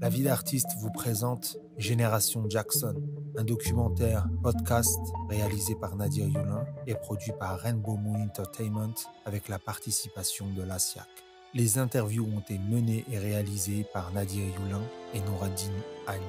La vie d'artiste vous présente Génération Jackson, un documentaire podcast réalisé par Nadir Yulin et produit par Rainbow Moon Entertainment avec la participation de l'ASIAC. Les interviews ont été menées et réalisées par Nadir Yulin et Nouradine Agni.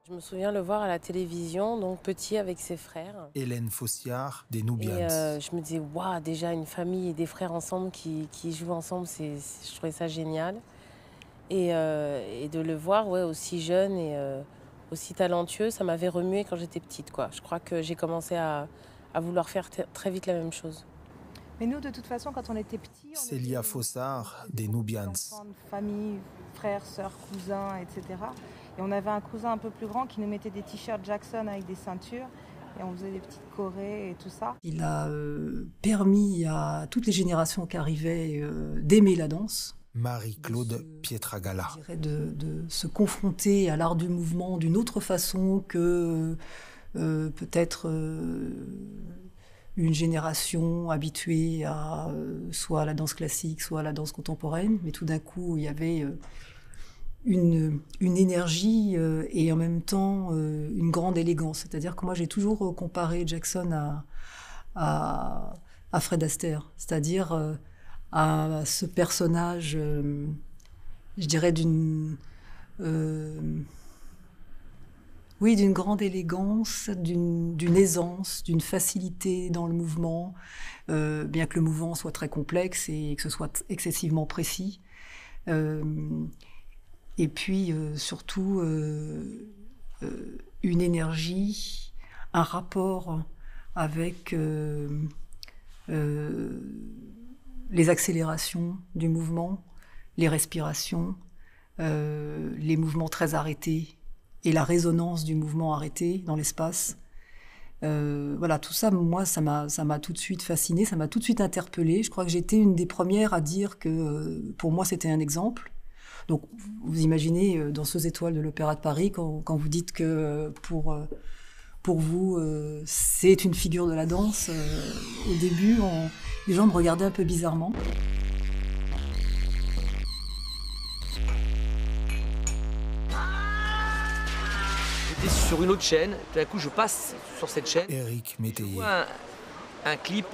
Je me souviens le voir à la télévision, donc petit avec ses frères. Hélène Fossiard, des Et Nubians. je me disais, waouh, déjà une famille et des frères ensemble qui jouent ensemble, je trouvais ça génial. Et de le voir aussi jeune et aussi talentueux, ça m'avait remué quand j'étais petite, quoi. Je crois que j'ai commencé à vouloir faire très vite la même chose. Mais nous, de toute façon, quand on était petits... Célia Fossard, des Nubians. Enfants de famille, frères, sœurs, cousins, etc. Et on avait un cousin un peu plus grand qui nous mettait des t-shirts Jackson avec des ceintures. Et on faisait des petites chorés et tout ça. Il a permis à toutes les générations qui arrivaient d'aimer la danse. Marie-Claude Pietragala. Je dirais de se confronter à l'art du mouvement d'une autre façon que peut-être une génération habituée à soit à la danse classique, soit à la danse contemporaine. Mais tout d'un coup, il y avait une énergie et en même temps une grande élégance. C'est-à-dire que moi, j'ai toujours comparé Jackson à Fred Astaire. C'est-à-dire à ce personnage, je dirais, d'une grande élégance, d'une aisance, d'une facilité dans le mouvement, bien que le mouvement soit très complexe et que ce soit excessivement précis. Et puis, surtout, une énergie, un rapport avec les accélérations du mouvement, les respirations, les mouvements très arrêtés et la résonance du mouvement arrêté dans l'espace. Voilà, tout ça, moi, ça m'a tout de suite fascinée, ça m'a tout de suite interpellée. Je crois que j'étais une des premières à dire que pour moi, c'était un exemple. Donc, vous imaginez, Danseuse étoile de l'Opéra de Paris, quand vous dites que pour vous, c'est une figure de la danse, au début, les gens me regardaient un peu bizarrement. J'étais sur une autre chaîne, tout d'un coup je passe sur cette chaîne, Éric je Métayer. vois un clip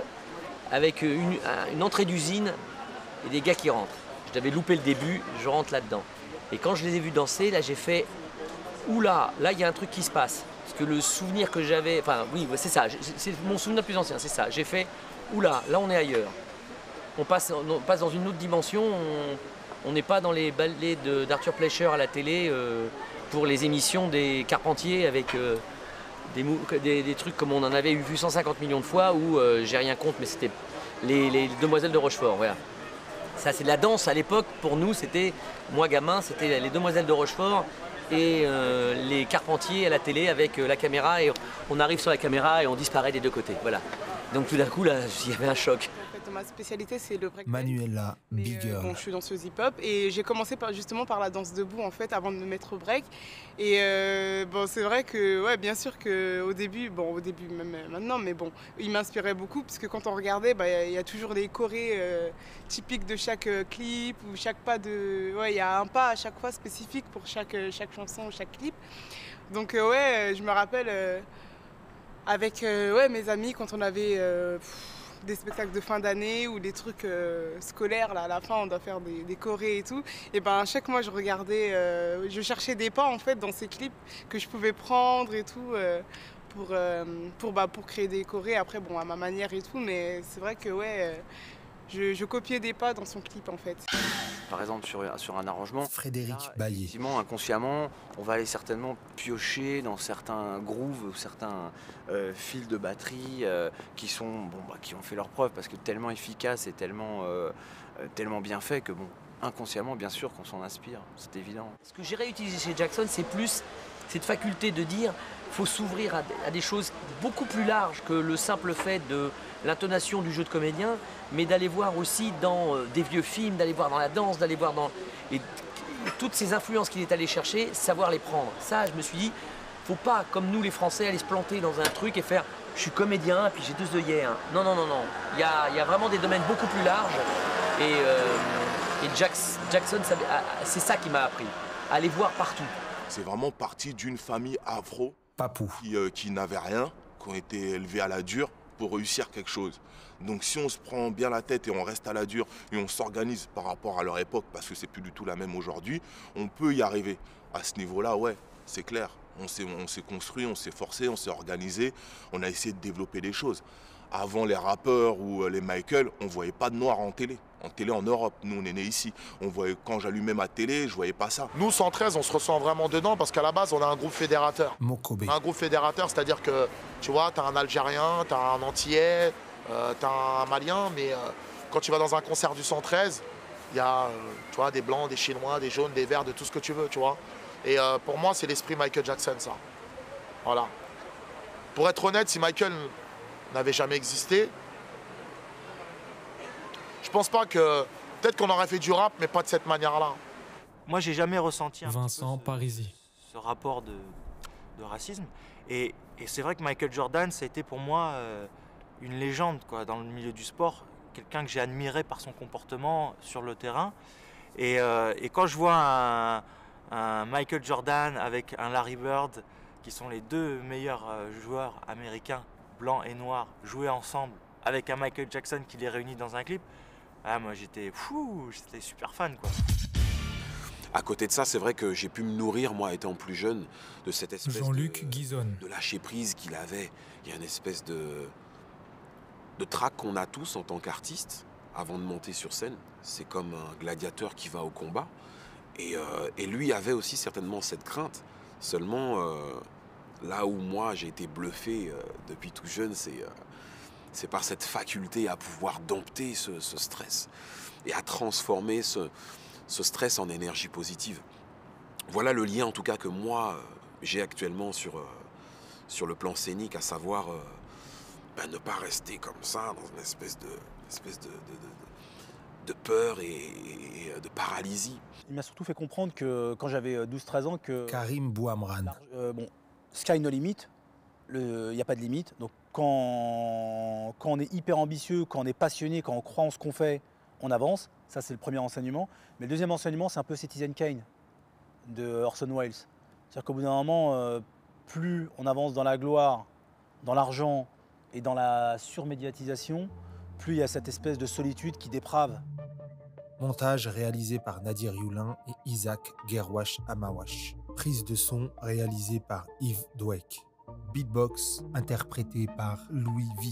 avec une entrée d'usine et des gars qui rentrent. J'avais loupé le début, je rentre là-dedans. Et quand je les ai vus danser, là j'ai fait « Oula, là il y a un truc qui se passe ». Parce que le souvenir que j'avais, enfin oui, c'est ça, c'est mon souvenir le plus ancien, c'est ça. J'ai fait « Oula, là on est ailleurs ». On passe dans une autre dimension, on n'est pas dans les ballets d'Arthur Fleischer à la télé pour les émissions des Carpentiers avec des trucs comme on en avait vu 150 millions de fois où j'ai rien contre, mais c'était les Demoiselles de Rochefort, voilà. Ça, c'est de la danse à l'époque, pour nous, c'était, moi gamin, c'était les Demoiselles de Rochefort et les Carpentiers à la télé avec la caméra, et on arrive sur la caméra et on disparaît des deux côtés, voilà. Donc tout d'un coup, là, il y avait un choc. En fait, ma spécialité, c'est le break. Manuela Bigger. Bon, je suis danseuse hip-hop et j'ai commencé justement par la danse debout en fait avant de me mettre au break. Et bon, c'est vrai que, ouais, bien sûr qu'au début, même maintenant, mais bon, il m'inspirait beaucoup parce que quand on regardait, il y a toujours les chorés typiques de chaque clip ou chaque pas de, ouais, il y a un pas à chaque fois spécifique pour chaque chanson ou chaque clip. Donc ouais, je me rappelle avec mes amis quand on avait des spectacles de fin d'année ou des trucs scolaires, là, à la fin on doit faire des chorés et tout, et ben chaque mois je regardais, je cherchais des pas en fait dans ces clips que je pouvais prendre et tout pour créer des chorés après, bon, à ma manière et tout, mais c'est vrai que ouais, je copiais des pas dans son clip en fait. Par exemple, sur un arrangement, Frédéric là, Bailly. effectivement, inconsciemment, on va aller certainement piocher dans certains grooves ou certains fils de batterie qui ont fait leur preuve parce que tellement efficaces et tellement bien fait que, bon, inconsciemment, bien sûr qu'on s'en inspire, c'est évident. Ce que j'ai réutilisé chez Jackson, c'est plus cette faculté de dire faut s'ouvrir à des choses beaucoup plus larges que le simple fait de l'intonation du jeu de comédien, mais d'aller voir aussi dans des vieux films, d'aller voir dans la danse, d'aller voir dans... Et toutes ces influences qu'il est allé chercher, savoir les prendre. Ça, je me suis dit, faut pas, comme nous les Français, aller se planter dans un truc et faire « je suis comédien et puis j'ai 2 œillères ». Non, non, non, non. Il y a vraiment des domaines beaucoup plus larges. Et Jackson, c'est ça qui m'a appris. À les voir partout. C'est vraiment parti d'une famille afro Papou. qui n'avait rien, qui ont été élevés à la dure pour réussir quelque chose. Donc si on se prend bien la tête et on reste à la dure et on s'organise par rapport à leur époque, parce que c'est plus du tout la même aujourd'hui, on peut y arriver. À ce niveau-là, ouais, c'est clair. On s'est construit, on s'est forcé, on s'est organisé, on a essayé de développer des choses. Avant les rappeurs ou les Michael, on ne voyait pas de noirs en télé. En télé en Europe, nous on est nés ici. Quand j'allumais ma télé, je voyais pas ça. Nous, 113, on se ressent vraiment dedans parce qu'à la base, on a un groupe fédérateur. Mokobe. Un groupe fédérateur, c'est-à-dire que, tu vois, tu as un Algérien, tu as un Antillais, tu as un Malien, mais quand tu vas dans un concert du 113, il y a tu vois, des Blancs, des Chinois, des Jaunes, des Verts, de tout ce que tu veux, tu vois. Et pour moi, c'est l'esprit Michael Jackson, ça. Voilà. Pour être honnête, si Michael n'avait jamais existé, je pense pas que... Peut-être qu'on aurait fait du rap, mais pas de cette manière-là. Moi, j'ai jamais ressenti Vincent Parisi. ce rapport de racisme. Et c'est vrai que Michael Jordan, ça a été pour moi une légende quoi, dans le milieu du sport. Quelqu'un que j'ai admiré par son comportement sur le terrain. Et quand je vois un Michael Jordan avec un Larry Bird, qui sont les 2 meilleurs joueurs américains, blancs et noirs, jouer ensemble, avec un Michael Jackson qui les réunit dans un clip, moi j'étais super fan quoi. À côté de ça, c'est vrai que j'ai pu me nourrir, moi étant plus jeune, de cette espèce Jean-Luc Guizonne. de lâcher prise qu'il avait. Il y a une espèce de trac qu'on a tous en tant qu'artiste avant de monter sur scène. C'est comme un gladiateur qui va au combat. Et lui avait aussi certainement cette crainte. Seulement, là où moi j'ai été bluffé depuis tout jeune, c'est par cette faculté à pouvoir dompter ce stress et à transformer ce stress en énergie positive. Voilà le lien en tout cas que moi j'ai actuellement sur le plan scénique, à savoir ne pas rester comme ça dans une espèce de peur et de paralysie. Il m'a surtout fait comprendre que quand j'avais 12-13 ans que... Karim Bouamran. Sky no limit, il n'y a pas de limite. Donc quand on est hyper ambitieux, quand on est passionné, quand on croit en ce qu'on fait, on avance. Ça, c'est le premier enseignement. Mais le deuxième enseignement, c'est un peu Citizen Kane de Orson Welles. C'est-à-dire qu'au bout d'un moment, plus on avance dans la gloire, dans l'argent et dans la surmédiatisation, plus il y a cette espèce de solitude qui déprave. Montage réalisé par Nadir Youlin et Isaac Gerwash Amawash. Prise de son réalisée par Yves Dweck. Beatbox interprété par Louis V.